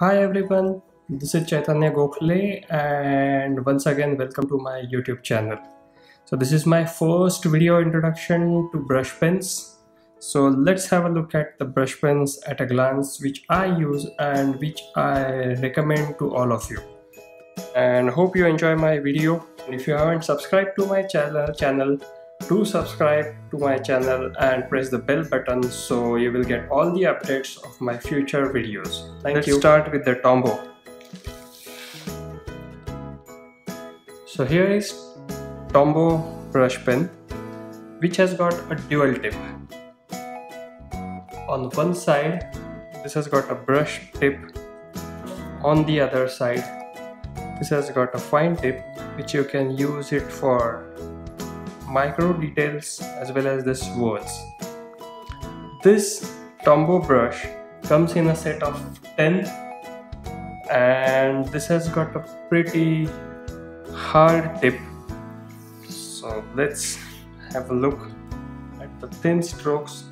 Hi everyone, this is Chaitanya Gokhale and once again welcome to my YouTube channel. So this is my first video introduction to brush pens. So let's have a look at the brush pens at a glance which I use and which I recommend to all of you. And hope you enjoy my video. And if you haven't subscribed to my channel, do subscribe to my channel and press the bell button so you will get all the updates of my future videos. Let's start with the Tombow. So here is Tombow brush pen which has got a dual tip. On one side this has got a brush tip, on the other side this has got a fine tip which you can use it for micro details as well as the swirls. This Tombow brush comes in a set of 10 and this has got a pretty hard tip. So let's have a look at the thin strokes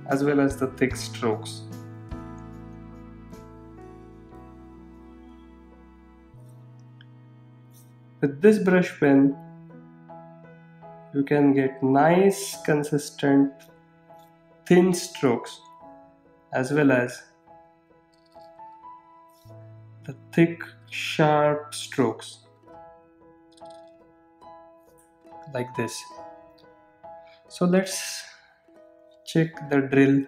as well as the thick strokes. With this brush pen you can get nice consistent thin strokes as well as the thick sharp strokes like this. So let's check the drill.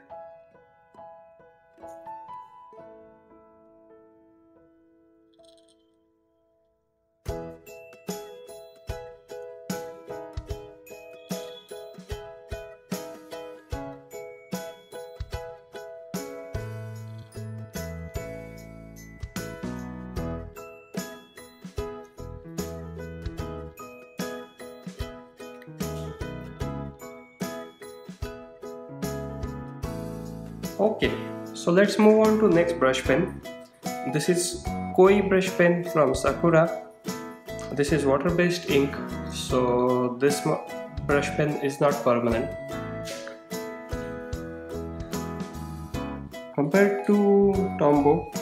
Okay, so let's move on to next brush pen. This is Koi brush pen from Sakura. This is water based ink, so this brush pen is not permanent. Compared to Tombow,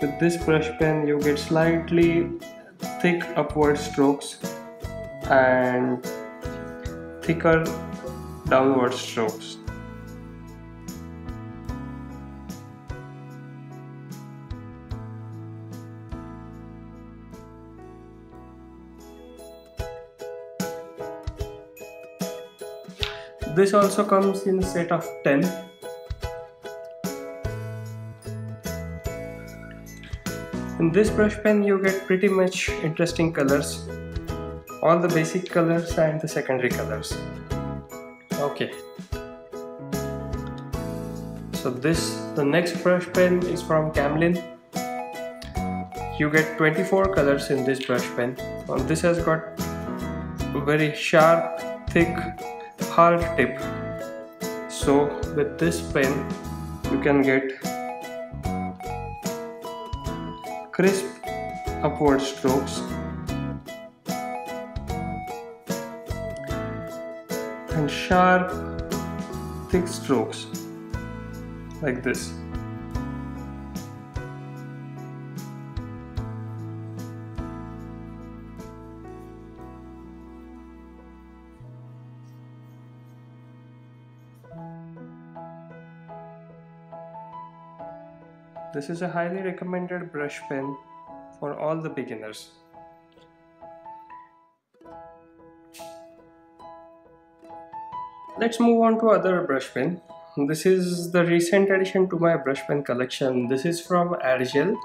with this brush pen you get slightly thick upward strokes and thicker downward strokes. This also comes in a set of 10. In this brush pen you get pretty much interesting colors, all the basic colors and the secondary colors. Okay. So the next brush pen is from Camiin. You get 24 colors in this brush pen. This has got a very sharp, thick, hard tip. So with this pen you can get crisp upward strokes and sharp thick strokes like this. This is a highly recommended brush pen for all the beginners. Let's move on to other brush pen. This is the recent addition to my brush pen collection. This is from Argel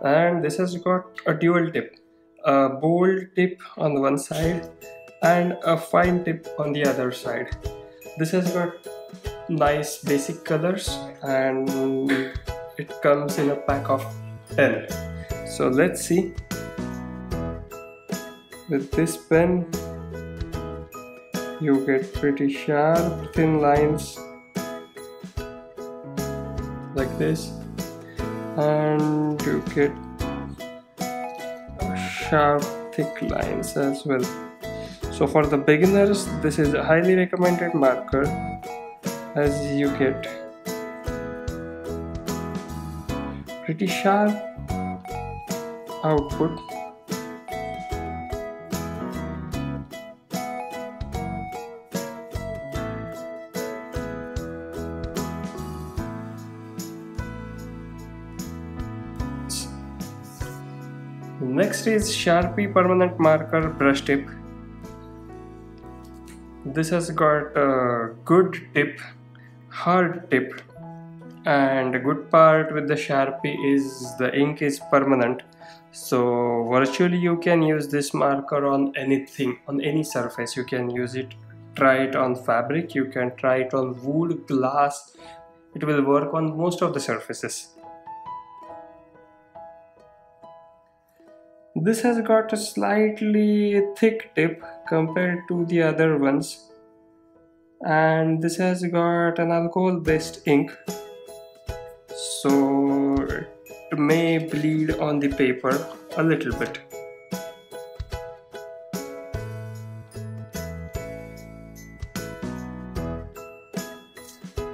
and this has got a dual tip, a bold tip on one side and a fine tip on the other side. This has got nice basic colors and it comes in a pack of 10. So let's see. With this pen you get pretty sharp thin lines like this and you get sharp thick lines as well. So for the beginners this is a highly recommended marker as you get pretty sharp output. Next is Sharpie Permanent Marker Brush Tip. This has got a good tip, hard tip, and a good part with the Sharpie is the ink is permanent. So virtually you can use this marker on anything, on any surface. You can use it, try it on fabric, you can try it on wood, glass. It will work on most of the surfaces. This has got a slightly thick tip compared to the other ones, and this has got an alcohol based ink, so it may bleed on the paper a little bit.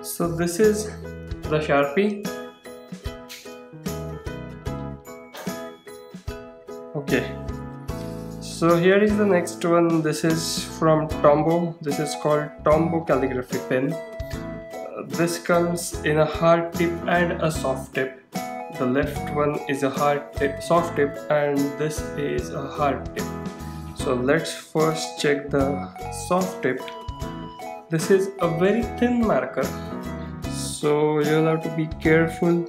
So this is the Sharpie. Okay, so here is the next one. This is from Tombow. This is called Tombow Calligraphy Pen. This comes in a hard tip and a soft tip. The left one is a hard tip, soft tip, and this is a hard tip. So let's first check the soft tip. This is a very thin marker, so you'll have to be careful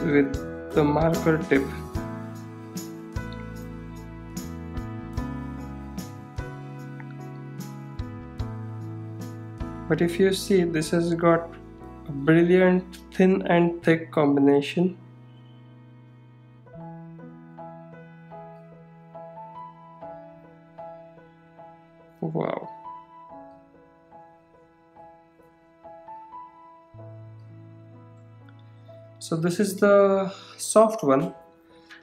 with the marker tip. But if you see, this has got a brilliant thin and thick combination. Wow. So this is the soft one.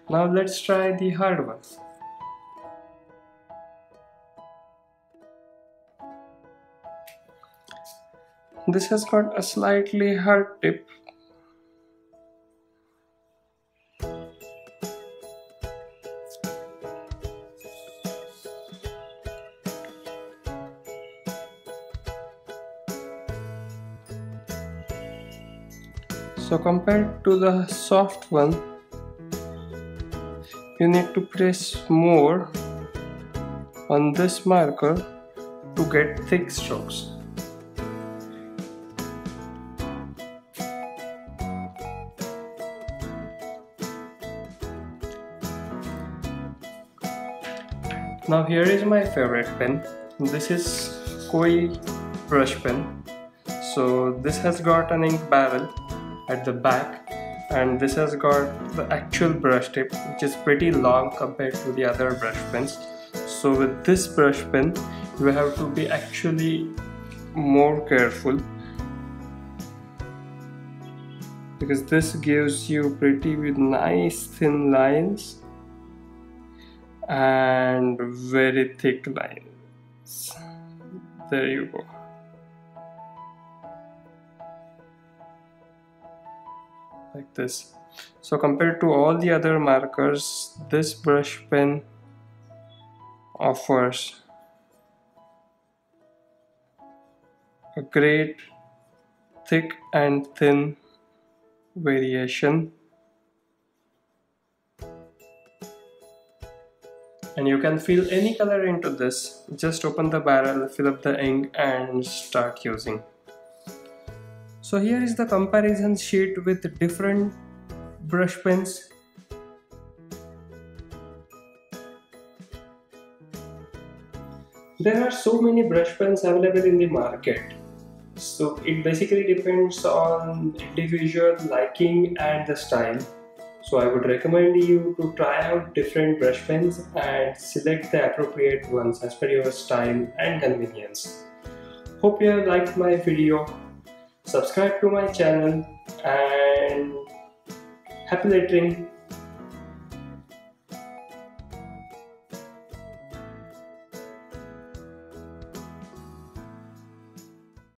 Now let's try the hard one. This has got a slightly hard tip. So compared to the soft one, you need to press more on this marker to get thick strokes. Now here is my favorite pen. This is Kol Brush Pen. So this has got an ink barrel at the back, and this has got the actual brush tip, which is pretty long compared to the other brush pens. So with this brush pen you have to be actually more careful, because this gives you pretty with nice thin lines and very thick lines. There you go. Like this. So compared to all the other markers, this brush pen offers a great thick and thin variation, and you can fill any color into this. Just open the barrel, fill up the ink and start using. So here is the comparison sheet with different brush pens. There are so many brush pens available in the market, so it basically depends on individual liking and the style. So I would recommend you to try out different brush pens and select the appropriate ones as per your style and convenience. Hope you have liked my video. Subscribe to my channel and happy lettering.